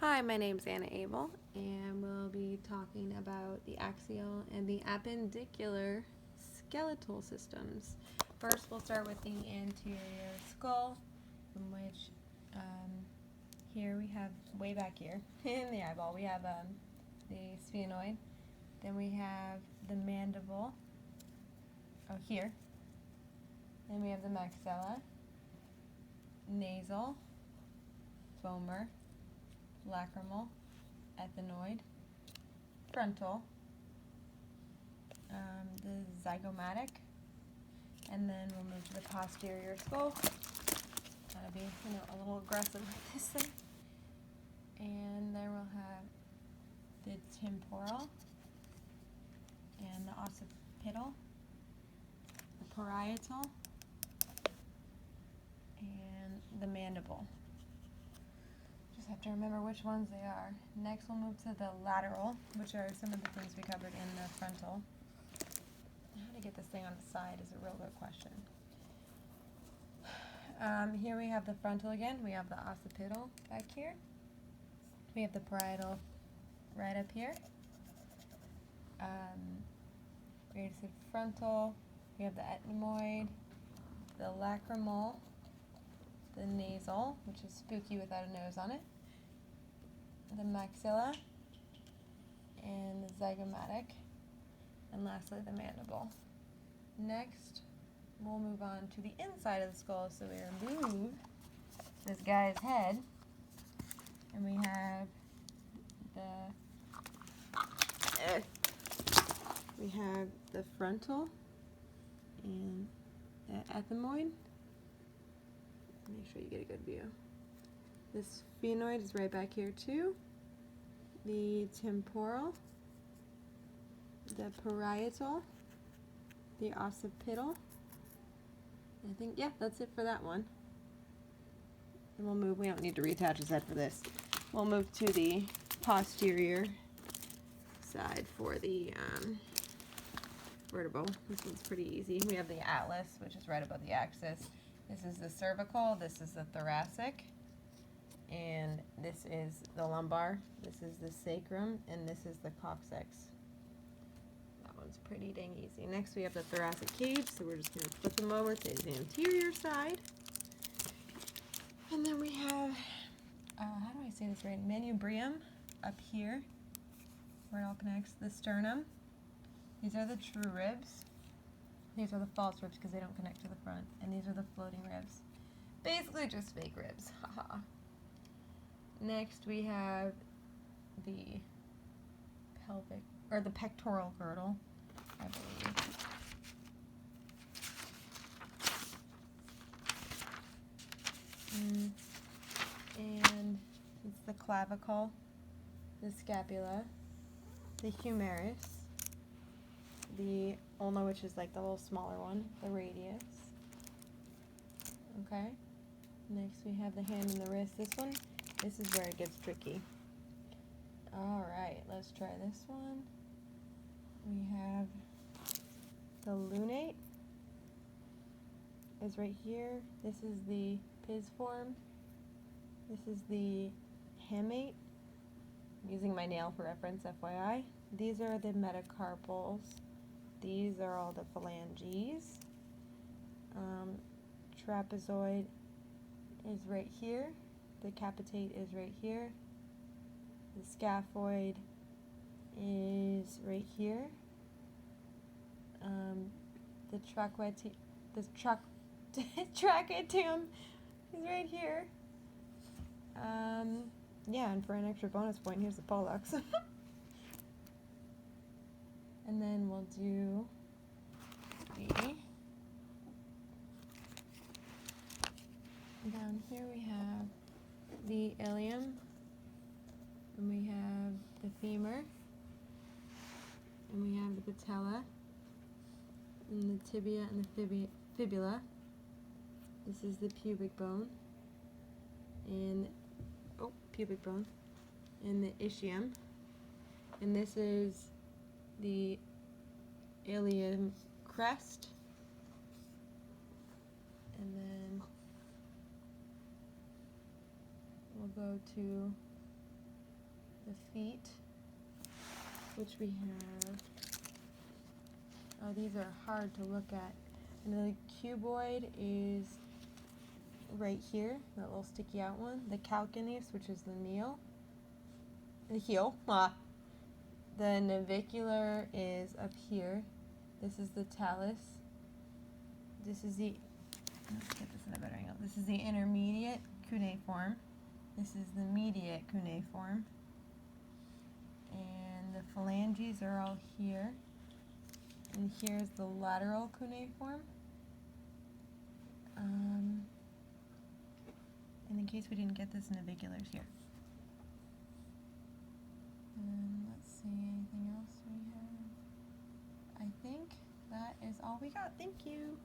Hi, my name's Anna Abel, and we'll be talking about the axial and the appendicular skeletal systems. First, we'll start with the anterior skull, in which here we have, way back here in the eyeball, we have the sphenoid. Then we have the mandible, here. Then we have the maxilla, nasal, vomer, lacrimal, ethmoid, frontal, the zygomatic, and then we'll move to the posterior skull. Gotta be, a little aggressive with this thing. And then we'll have the temporal and the occipital, the parietal, and the mandible. Just have to remember which ones they are. Next we'll move to the lateral, which are some of the things we covered in the frontal. How to get this thing on the side is a real good question. Here we have the frontal again. We have the occipital back here. We have the parietal right up here. We already said frontal. We have the ethmoid, the lacrimal, the nasal, which is spooky without a nose on it, the maxilla, and the zygomatic, and lastly the mandible. Next, we'll move on to the inside of the skull, so we remove this guy's head, and we have the frontal and the ethmoid. Make sure you get a good view. This sphenoid is right back here too. The temporal, the parietal, the occipital. I think, yeah, that's it for that one. And we'll move, we don't need to reattach his head for this. We'll move to the posterior side for the vertebral. This one's pretty easy. We have the atlas, which is right above the axis. This is the cervical, this is the thoracic, and this is the lumbar, this is the sacrum, and this is the coccyx. That one's pretty dang easy. Next we have the thoracic cage, so we're just going to flip them over to the anterior side. And then we have, how do I say this right, manubrium up here, where it all connects, the sternum. These are the true ribs. These are the false ribs because they don't connect to the front. And these are the floating ribs. Basically just fake ribs. Haha. Next we have the pelvic, or the pectoral girdle, I believe. And it's the clavicle, the scapula, the humerus, the ulna, which is like the little smaller one, the radius. Okay. Next we have the hand and the wrist. This is where it gets tricky. Alright, let's try this one. We have the lunate is right here. This is the pisiform. This is the hamate. I'm using my nail for reference, FYI. These are the metacarpals. These are all the phalanges. Trapezoid is right here. The capitate is right here. The scaphoid is right here. The tracheatum is right here. Yeah, and for an extra bonus point, here's the pollux. And then we'll do down here we have the ilium, and we have the femur, and we have the patella, and the tibia and the fibula. This is the pubic bone, and pubic bone, and the ischium, and this is the ilium crest, and then we'll go to the feet, which we have. Oh, these are hard to look at. And the cuboid is right here, that little sticky out one. The calcaneus, which is the heel. The navicular is up here. This is the talus. This is the, let's get this in a better angle. This is the intermediate cuneiform. This is the mediate cuneiform. And the phalanges are all here. And here's the lateral cuneiform. And in case we didn't get this, navicular's here. And let's see, anything else we have? I think that is all we got. Thank you.